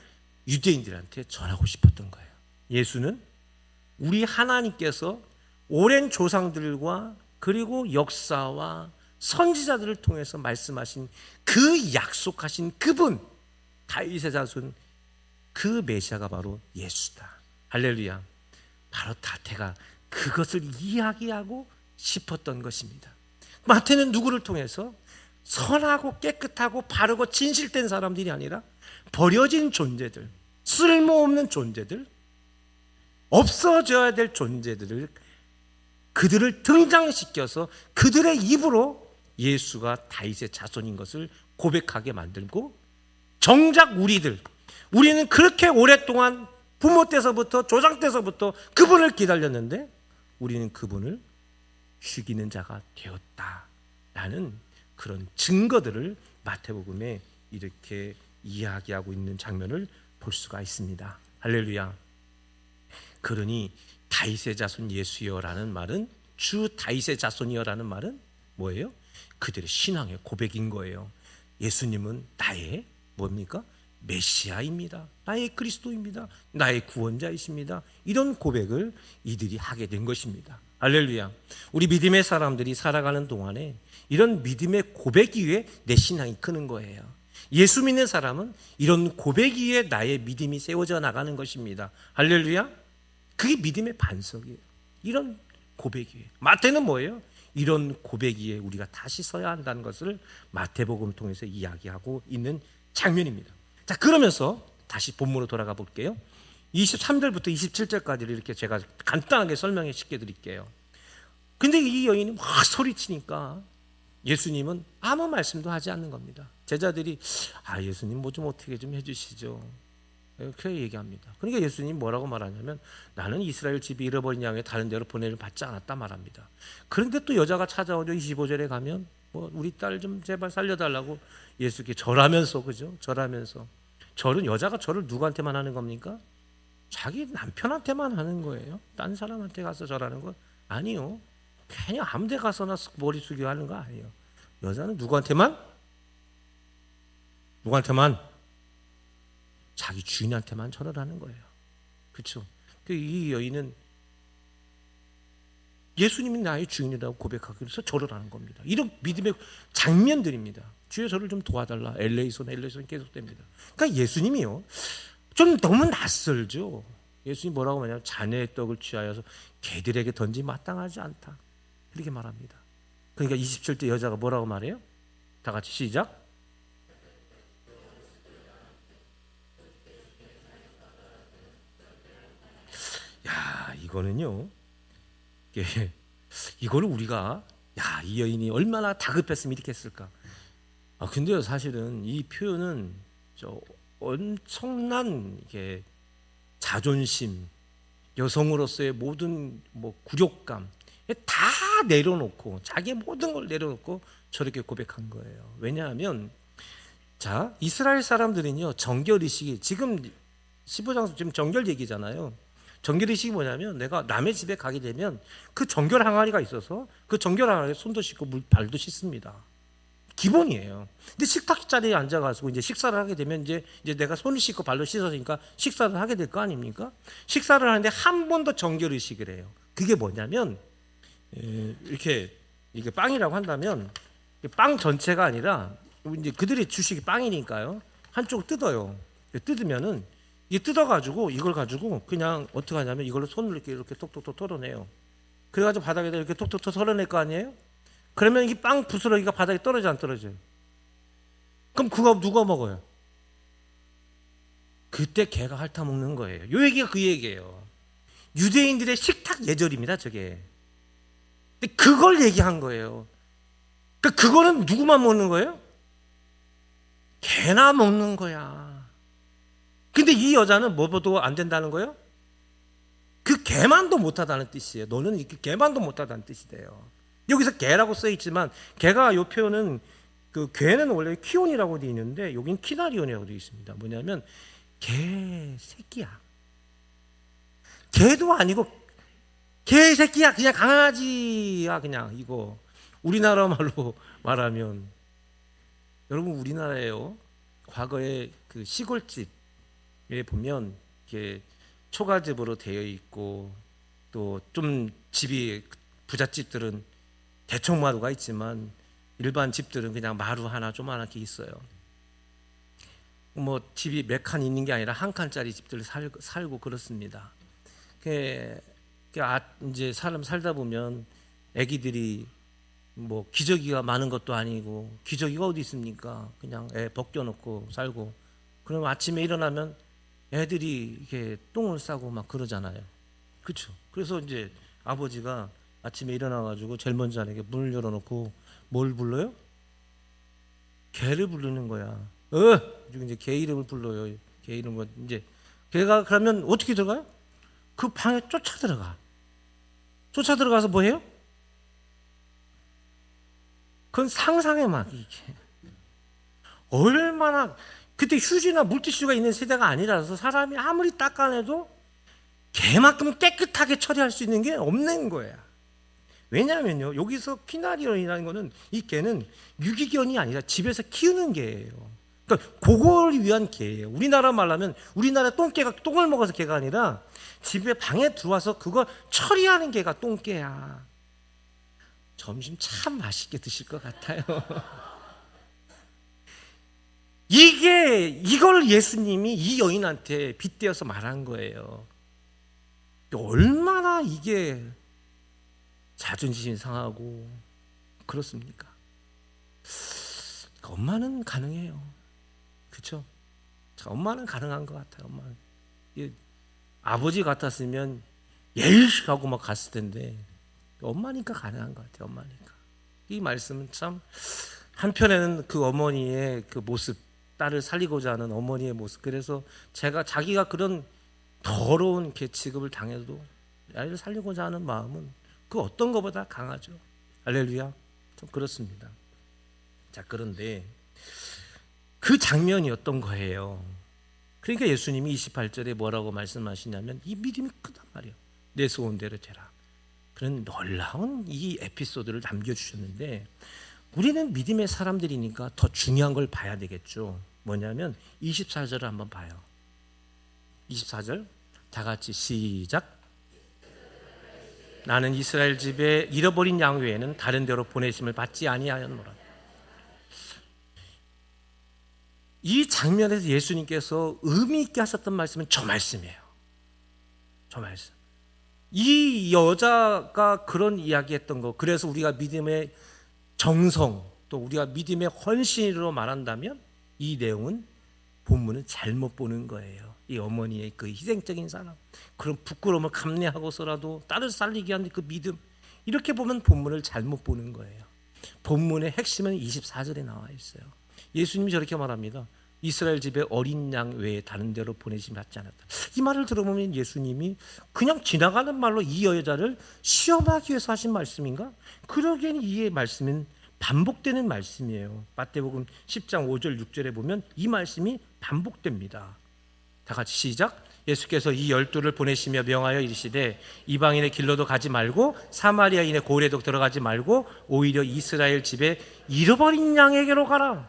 유대인들한테 전하고 싶었던 거예요. 예수는 우리 하나님께서 오랜 조상들과 그리고 역사와 선지자들을 통해서 말씀하신 그 약속하신 그분, 다윗의 자손, 그 메시아가 바로 예수다. 할렐루야. 바로 마태가 그것을 이야기하고 싶었던 것입니다. 마태는 누구를 통해서? 선하고 깨끗하고 바르고 진실된 사람들이 아니라 버려진 존재들, 쓸모없는 존재들, 없어져야 될 존재들을, 그들을 등장시켜서 그들의 입으로 예수가 다윗의 자손인 것을 고백하게 만들고, 정작 우리는 그렇게 오랫동안 부모 때서부터 조상 때서부터 그분을 기다렸는데 우리는 그분을 죽이는 자가 되었다라는 그런 증거들을 마태복음에 이렇게 이야기하고 있는 장면을 볼 수가 있습니다. 할렐루야. 그러니 다윗의 자손 예수여라는 말은, 주 다윗의 자손이여라는 말은 뭐예요? 그들의 신앙의 고백인 거예요. 예수님은 나의 뭡니까? 메시아입니다. 나의 그리스도입니다. 나의 구원자이십니다. 이런 고백을 이들이 하게 된 것입니다. 할렐루야. 우리 믿음의 사람들이 살아가는 동안에 이런 믿음의 고백 위에 내 신앙이 크는 거예요. 예수 믿는 사람은 이런 고백 위에 나의 믿음이 세워져 나가는 것입니다. 할렐루야. 그게 믿음의 반석이에요. 이런 고백 위에. 마태는 뭐예요? 이런 고백 위에 우리가 다시 서야 한다는 것을 마태복음을 통해서 이야기하고 있는 장면입니다. 자, 그러면서 다시 본문으로 돌아가 볼게요. 23절부터 27절까지를 이렇게 제가 간단하게 설명해 시켜드릴게요. 근데 이 여인이 막 소리치니까 예수님은 아무 말씀도 하지 않는 겁니다. 제자들이 예수님 뭐 좀 어떻게 좀 해주시죠, 이렇게 얘기합니다. 그러니까 예수님 뭐라고 말하냐면, 나는 이스라엘 집이 잃어버린 양에 다른 데로 보내를 받지 않았다 말합니다. 그런데 또 여자가 찾아오죠. 25절에 가면 우리 딸 좀 제발 살려달라고 예수께 절하면서, 그죠? 절은, 여자가 절을 누구한테만 하는 겁니까? 자기 남편한테만 하는 거예요. 딴 사람한테 가서 절하는 거 아니요. 그냥 아무 데 가서나 머리 숙여 하는 거 아니에요. 여자는 누구한테만? 자기 주인한테만 절을 하는 거예요. 그렇죠? 이 여인은 예수님이 나의 주인이라고 고백하기 위해서 절을 하는 겁니다. 이런 믿음의 장면들입니다. 주여 저를 좀 도와달라. 엘레이손 계속됩니다. 그러니까 예수님이요, 좀 너무 낯설죠. 예수님 뭐라고 말하냐면, 자네의 떡을 취하여서 개들에게 던지 마땅하지 않다, 이렇게 말합니다. 그러니까 27절 여자가 뭐라고 말해요? 다 같이 시작. 야, 이거는요, 이거를 우리가, 이 여인이 얼마나 다급했으면 이렇게 했을까. 근데요, 사실은 이 표현은 엄청난 자존심, 여성으로서의 모든 굴욕감 다 내려놓고, 자기의 모든 걸 내려놓고 저렇게 고백한 거예요. 왜냐하면, 자, 이스라엘 사람들은요, 정결의식이, 지금 15장 지금 정결 얘기잖아요. 정결의식이 뭐냐면, 내가 남의 집에 가게 되면 그 정결 항아리가 있어서 그 정결 항아리에 손도 씻고 발도 씻습니다. 기본이에요. 근데 식탁 자리에 앉아가지고 이제 식사를 하게 되면 이제 내가 손을 씻고 발로 씻었으니까 식사를 하게 될 거 아닙니까? 식사를 하는데 한 번 더 정결의식을 해요. 그게 뭐냐면, 이렇게 빵이라고 한다면 빵 전체가 아니라, 이제 그들의 주식이 빵이니까요, 한쪽을 뜯어요. 뜯으면은 이게 뜯어가지고 이걸 가지고 그냥 어떻게 하냐면 이걸로 손을 이렇게 톡톡톡 털어내요. 그래가지고 바닥에다 이렇게 톡톡톡 털어낼 거 아니에요? 그러면 이 빵 부스러기가 바닥에 떨어져 안 떨어져요? 그럼 그거 누가 먹어요? 그때 개가 핥아먹는 거예요. 요 얘기가 그 얘기예요. 유대인들의 식탁 예절입니다, 저게. 근데 그걸 얘기한 거예요. 그러니까 그거는 누구만 먹는 거예요? 개나 먹는 거야. 근데 이 여자는 뭐도 안 된다는 거예요? 그 개만도 못하다는 뜻이에요. 너는 이렇게 개만도 못하다는 뜻이 돼요. 여기서 개라고 써 있지만 개가 요 표현은 그 괴는 원래 키온이라고 되어 있는데 여긴 키나리온이라고 되어 있습니다. 뭐냐면 개 새끼야. 개도 아니고 개 새끼야. 그냥 강아지야. 그냥 이거 우리나라 말로 말하면 여러분 우리나라에요. 과거에 그 시골집에 보면 이렇게 초가집으로 되어 있고 또 좀 집이 부잣집들은 대청마루가 있지만 일반 집들은 그냥 마루 하나 조그맣게 있어요. 뭐 집이 몇 칸 있는 게 아니라 한 칸짜리 집들 살고 그렇습니다. 이제 사람 살다 보면 아기들이 뭐 기저귀가 많은 것도 아니고 기저귀가 어디 있습니까? 그냥 애 벗겨놓고 살고 그럼 아침에 일어나면 애들이 이렇게 똥을 싸고 막 그러잖아요. 그렇죠? 그래서 이제 아버지가 아침에 일어나가지고 제일 먼저 아내에게 문을 열어놓고 뭘 불러요? 개를 부르는 거야. 이제 개 이름을 불러요. 개 이름을 이제 개가 그러면 어떻게 들어가요? 그 방에 쫓아 들어가. 쫓아 들어가서 뭐 해요? 그건 상상에만 이게 얼마나 그때 휴지나 물티슈가 있는 세대가 아니라서 사람이 아무리 닦아내도 개만큼 깨끗하게 처리할 수 있는 게 없는 거야. 왜냐하면요, 여기서 키나리온이라는 거는 이 개는 유기견이 아니라 집에서 키우는 개예요. 그러니까 그걸 위한 개예요. 우리나라 말하면 우리나라 똥개가 똥을 먹어서 개가 아니라 집에 방에 들어와서 그걸 처리하는 개가 똥개야. 점심 참 맛있게 드실 것 같아요. 이걸 예수님이 이 여인한테 빗대어서 말한 거예요. 얼마나 이게 자존심이 상하고 그렇습니까? 엄마는 가능해요. 그렇죠? 엄마는 가능한 것 같아요. 엄마는. 아버지 같았으면 예의식 하고 막 갔을 텐데 엄마니까 가능한 것 같아요. 엄마니까. 이 말씀은 참 한편에는 그 어머니의 그 모습, 딸을 살리고자 하는 어머니의 모습. 그래서 자기가 그런 더러운 취급을 당해도 아이를 살리고자 하는 마음은 그 어떤 것보다 강하죠. 할렐루야. 좀 그렇습니다. 자, 그런데 그 장면이 어떤 거예요? 그러니까 예수님이 28절에 뭐라고 말씀하시냐면 이 믿음이 크단 말이에요. 내 소원대로 되라. 그런 놀라운 이 에피소드를 남겨주셨는데 우리는 믿음의 사람들이니까 더 중요한 걸 봐야 되겠죠. 뭐냐면 24절을 한번 봐요. 24절 다 같이 시작. 나는 이스라엘 집에 잃어버린 양 외에는 다른 데로 보내심을 받지 아니하였노라. 이 장면에서 예수님께서 의미 있게 하셨던 말씀은 저 말씀이에요. 저 말씀. 이 여자가 그런 이야기했던 거, 그래서 우리가 믿음의 정성 또 우리가 믿음의 헌신으로 말한다면 이 내용은 본문은 잘못 보는 거예요. 이 어머니의 그 희생적인 사랑, 그런 부끄러움을 감내하고서라도 딸을 살리기 위한 그 믿음, 이렇게 보면 본문을 잘못 보는 거예요. 본문의 핵심은 24절에 나와 있어요. 예수님이 저렇게 말합니다. 이스라엘 집에 어린 양 외에 다른 데로 보내심이 받지 않았다. 이 말을 들어보면 예수님이 그냥 지나가는 말로 이 여자를 시험하기 위해서 하신 말씀인가? 그러기에는 이 말씀은 반복되는 말씀이에요. 마태복음 10장 5절 6절에 보면 이 말씀이 반복됩니다. 다 같이 시작. 예수께서 이 12를 보내시며 명하여 이르시되 이방인의 길로도 가지 말고 사마리아인의 고을에도 들어가지 말고 오히려 이스라엘 집에 잃어버린 양에게로 가라.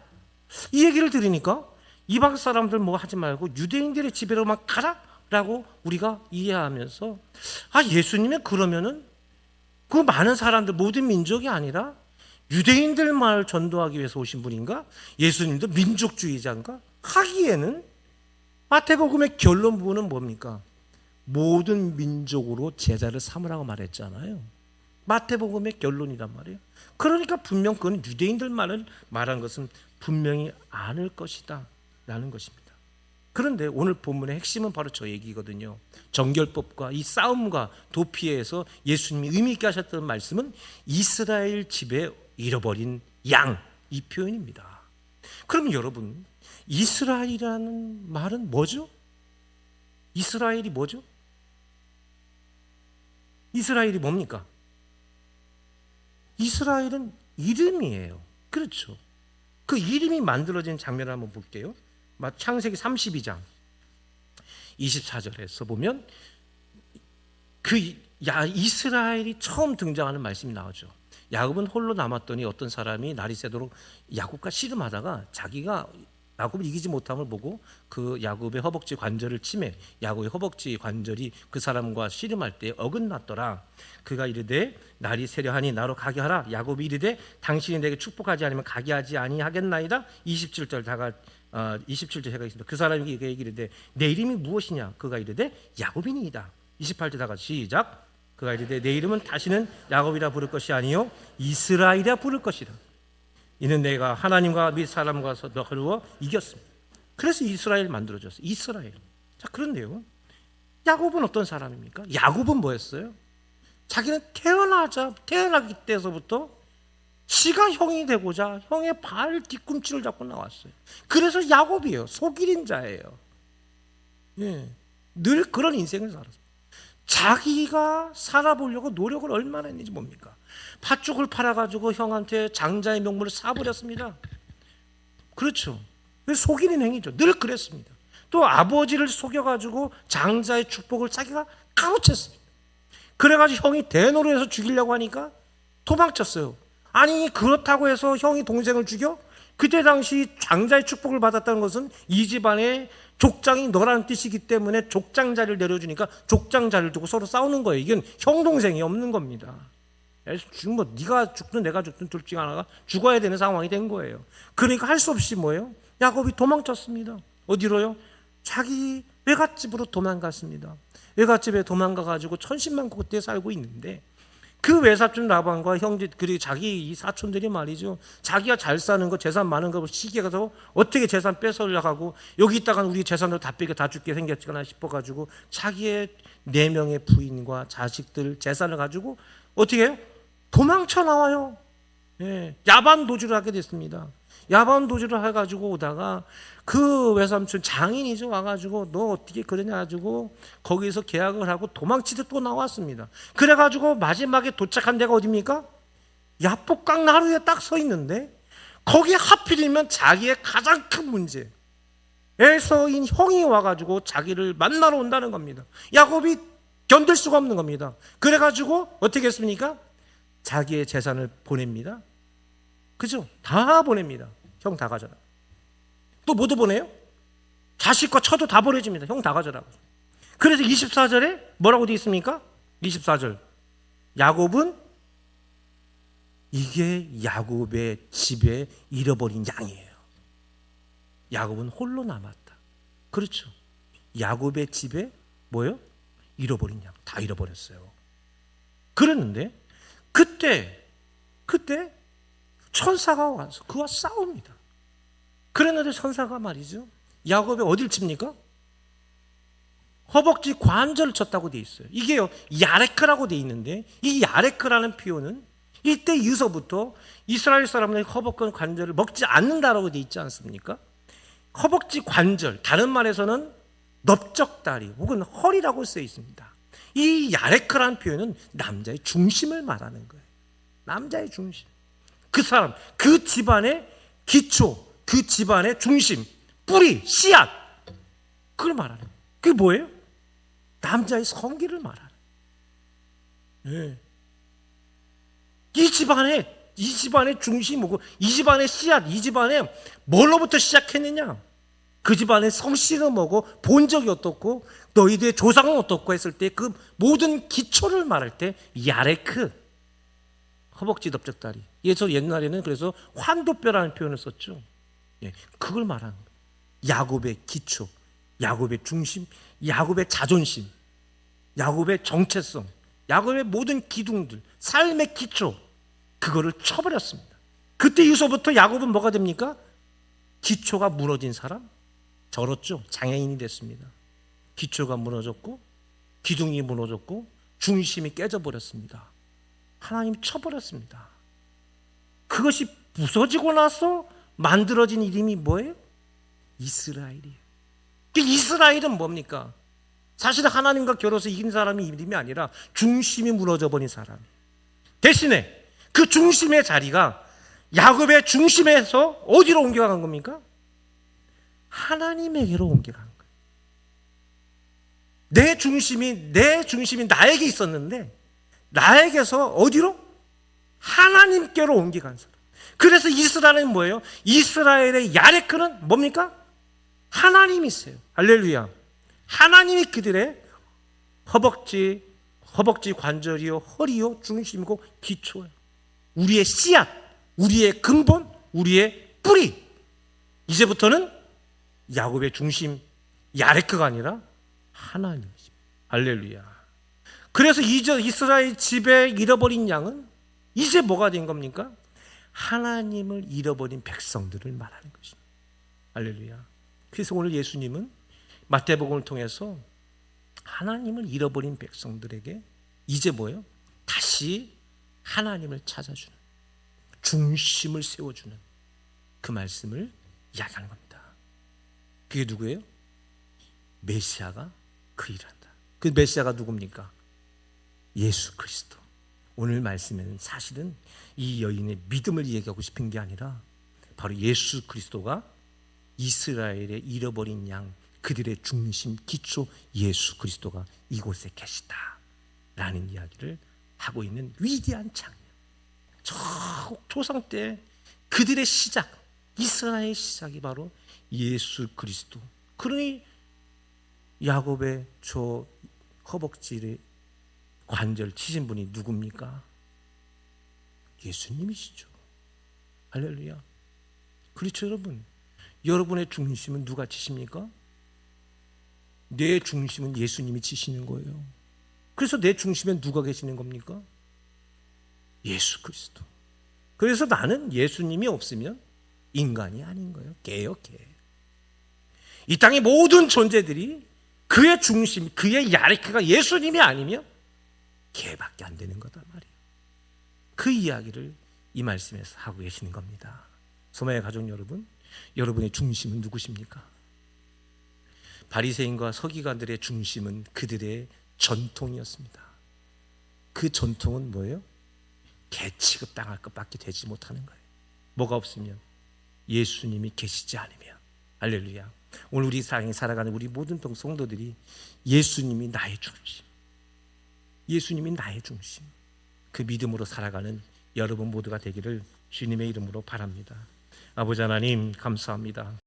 이 얘기를 들으니까 이방 사람들 뭐 하지 말고 유대인들의 집에로만 가라 라고 우리가 이해하면서 예수님이 그러면은 그 많은 사람들 모든 민족이 아니라 유대인들만 전도하기 위해서 오신 분인가? 예수님도 민족주의자인가? 하기에는 마태복음의 결론 부분은 뭡니까? 모든 민족으로 제자를 삼으라고 말했잖아요. 마태복음의 결론이란 말이에요. 그러니까 분명 그건 유대인들만을 말한 것은 분명히 아닐 것이다 라는 것입니다. 그런데 오늘 본문의 핵심은 바로 저 얘기거든요. 정결법과 이 싸움과 도피에서 예수님이 의미 있게 하셨던 말씀은 이스라엘 집에 잃어버린 양, 이 표현입니다. 그러면 여러분, 이스라엘이라는 말은 뭐죠? 이스라엘이 뭐죠? 이스라엘이 뭡니까? 이스라엘은 이름이에요. 그렇죠. 그 이름이 만들어진 장면을 한번 볼게요. 창세기 32장 24절에서 보면 이스라엘이 처음 등장하는 말씀이 나오죠. 야곱은 홀로 남았더니 어떤 사람이 날이 새도록 야곱과 씨름하다가 자기가 야곱을 이기지 못함을 보고 그 야곱의 허벅지 관절을 치매 야곱의 허벅지 관절이 그 사람과 씨름할 때 어긋났더라. 그가 이르되 날이 새려하니 나로 가게 하라. 야곱이 이르되 당신이 내게 축복하지 않으면 가게 하지 아니하겠나이다. 27절 다가 27절 제가 있습니다. 그 사람이 이르되 내 이름이 무엇이냐? 그가 이르되 야곱이니이다. 28절 다가 시작. 그가 이르되 내 이름은 다시는 야곱이라 부를 것이 아니요 이스라엘이라 부를 것이다. 이는 내가 하나님과 및 사람과 싸워 이겼습니다. 그래서 이스라엘 만들어졌어요. 이스라엘. 자, 그런데요, 야곱은 어떤 사람입니까? 야곱은 뭐였어요? 자기는 태어나기 때서부터 지가 형이 되고자 형의 발 뒤꿈치를 잡고 나왔어요. 그래서 야곱이에요. 속일인 자예요. 예, 늘 그런 인생을 살았어요. 자기가 살아보려고 노력을 얼마나 했는지 뭡니까? 팥죽을 팔아가지고 형한테 장자의 명분을 사버렸습니다. 그렇죠. 속이는 행위죠. 늘 그랬습니다. 또 아버지를 속여가지고 장자의 축복을 자기가 가로챘습니다. 그래가지고 형이 대노를 해서 죽이려고 하니까 도망쳤어요. 아니 그렇다고 해서 형이 동생을 죽여? 그때 당시 장자의 축복을 받았다는 것은 이 집안의 족장이 너라는 뜻이기 때문에 족장자를 내려주니까 족장자를 두고 서로 싸우는 거예요. 이건 형 동생이 없는 겁니다. 지금 뭐 네가 죽든 내가 죽든 둘 중 하나가 죽어야 되는 상황이 된 거예요. 그러니까 할 수 없이 뭐예요? 야곱이 도망쳤습니다. 어디로요? 자기 외갓집으로 도망갔습니다. 외갓집에 도망가가지고 천신만고 그때 살고 있는데 그 외사촌 라반과 형제 그리고 자기 이 사촌들이 말이죠. 자기가 잘 사는 거 재산 많은 거 시기에 가서 어떻게 재산 뺏으려고 하고 여기 있다가 우리 재산도 다 뺏겨 다 죽게 생겼거나 싶어가지고 자기의 4명의 부인과 자식들 재산을 가지고 어떻게 해요? 도망쳐 나와요. 예, 야반 도주를 하게 됐습니다. 야반 도주를 해가지고 오다가 그 외삼촌 장인이죠. 와가지고 너 어떻게 그러냐 가지고 거기서 계약을 하고 도망치듯 또 나왔습니다. 그래가지고 마지막에 도착한 데가 어디입니까? 야복강 나루에 딱 서 있는데 거기에 하필이면 자기의 가장 큰 문제에서인 형이 와가지고 자기를 만나러 온다는 겁니다. 야곱이 견딜 수가 없는 겁니다. 그래가지고 어떻게 했습니까? 자기의 재산을 보냅니다. 그죠? 다 보냅니다. 형 다 가져라. 또 뭐도 보내요? 자식과 처도 다 보내줍니다. 형 다 가져라고. 그래서 24절에 뭐라고 되어 있습니까? 24절. 야곱은 이게 야곱의 집에 잃어버린 양이에요. 야곱은 홀로 남았다. 그렇죠. 야곱의 집에 뭐요? 잃어버린 양. 다 잃어버렸어요. 그랬는데 그때 천사가 와서 그와 싸웁니다. 그랬는데 천사가 말이죠. 야곱의 어딜 칩니까? 허벅지 관절을 쳤다고 돼 있어요. 이게요, 야레크라고 돼 있는데 이 야레크라는 표현은 이때 이후서부터 이스라엘 사람들이 허벅지 관절을 먹지 않는다라고 돼 있지 않습니까? 허벅지 관절, 다른 말에서는 넓적다리 혹은 허리라고 쓰여 있습니다. 이 야레크라는 표현은 남자의 중심을 말하는 거예요. 남자의 중심. 그 사람, 그 집안의 기초, 그 집안의 중심, 뿌리, 씨앗. 그걸 말하는 거예요. 그게 뭐예요? 남자의 성기를 말하는 거예요. 네. 이 집안의 중심이 뭐고, 이 집안의 씨앗, 이 집안에 뭘로부터 시작했느냐? 그 집안의 성씨는 뭐고, 본적이 어떻고, 너희들의 조상은 어떻고 했을 때 그 모든 기초를 말할 때 야레크, 허벅지 넓적다리. 예서 옛날에는 그래서 환도뼈라는 표현을 썼죠. 예, 그걸 말하는 거예요. 야곱의 기초, 야곱의 중심, 야곱의 자존심, 야곱의 정체성, 야곱의 모든 기둥들, 삶의 기초, 그거를 쳐버렸습니다. 그때 이후부터 야곱은 뭐가 됩니까? 기초가 무너진 사람? 저렇죠. 장애인이 됐습니다. 기초가 무너졌고 기둥이 무너졌고 중심이 깨져버렸습니다. 하나님 쳐버렸습니다. 그것이 부서지고 나서 만들어진 이름이 뭐예요? 이스라엘이에요. 이스라엘은 뭡니까? 사실 하나님과 결혼해서 이긴 사람이 이름이 아니라 중심이 무너져 버린 사람이에요. 대신에 그 중심의 자리가 야곱의 중심에서 어디로 옮겨간 겁니까? 하나님에게로 옮겨간 거예요. 내 중심이 나에게 있었는데 나에게서 어디로? 하나님께로 옮겨간 사람. 그래서 이스라엘은 뭐예요? 이스라엘의 야레크는 뭡니까? 하나님이세요. 할렐루야. 하나님이 그들의 허벅지 관절이요, 허리요, 중심이고 기초예요. 우리의 씨앗, 우리의 근본, 우리의 뿌리. 이제부터는 야곱의 중심, 야레크가 아니라 하나님이십니다. 할렐루야. 그래서 이스라엘 집에 잃어버린 양은 이제 뭐가 된 겁니까? 하나님을 잃어버린 백성들을 말하는 것입니다. 할렐루야. 그래서 오늘 예수님은 마태복음을 통해서 하나님을 잃어버린 백성들에게 이제 뭐예요? 다시 하나님을 찾아주는, 중심을 세워주는 그 말씀을 이야기하는 겁니다. 그게 누구예요? 메시아가 그 일을 한다. 그 메시아가 누굽니까? 예수 그리스도. 오늘 말씀에는 사실은 이 여인의 믿음을 얘기하고 싶은 게 아니라 바로 예수 그리스도가 이스라엘의 잃어버린 양, 그들의 중심, 기초 예수 그리스도가 이곳에 계시다라는 이야기를 하고 있는 위대한 장면. 저 조상 때 그들의 시작, 이스라엘의 시작이 바로 예수 그리스도. 그러니 야곱의 저 허벅지의 관절 치신 분이 누굽니까? 예수님이시죠. 할렐루야. 그렇죠, 여러분. 여러분의 중심은 누가 치십니까? 내 중심은 예수님이 치시는 거예요. 그래서 내 중심에 누가 계시는 겁니까? 예수 그리스도. 그래서 나는 예수님이 없으면 인간이 아닌 거예요. 개요, 개. 이 땅의 모든 존재들이 그의 중심, 그의 야레크가 예수님이 아니면 개밖에 안 되는 거단 말이에요. 그 이야기를 이 말씀에서 하고 계시는 겁니다. 소매의 가족 여러분, 여러분의 중심은 누구십니까? 바리새인과 서기관들의 중심은 그들의 전통이었습니다. 그 전통은 뭐예요? 개 취급당할 것밖에 되지 못하는 거예요. 뭐가 없으면 예수님이 계시지 않으면. 할렐루야. 오늘 우리 세상에 살아가는 우리 모든 성도들이 예수님이 나의 중심, 예수님이 나의 중심, 그 믿음으로 살아가는 여러분 모두가 되기를 주님의 이름으로 바랍니다. 아버지 하나님 감사합니다.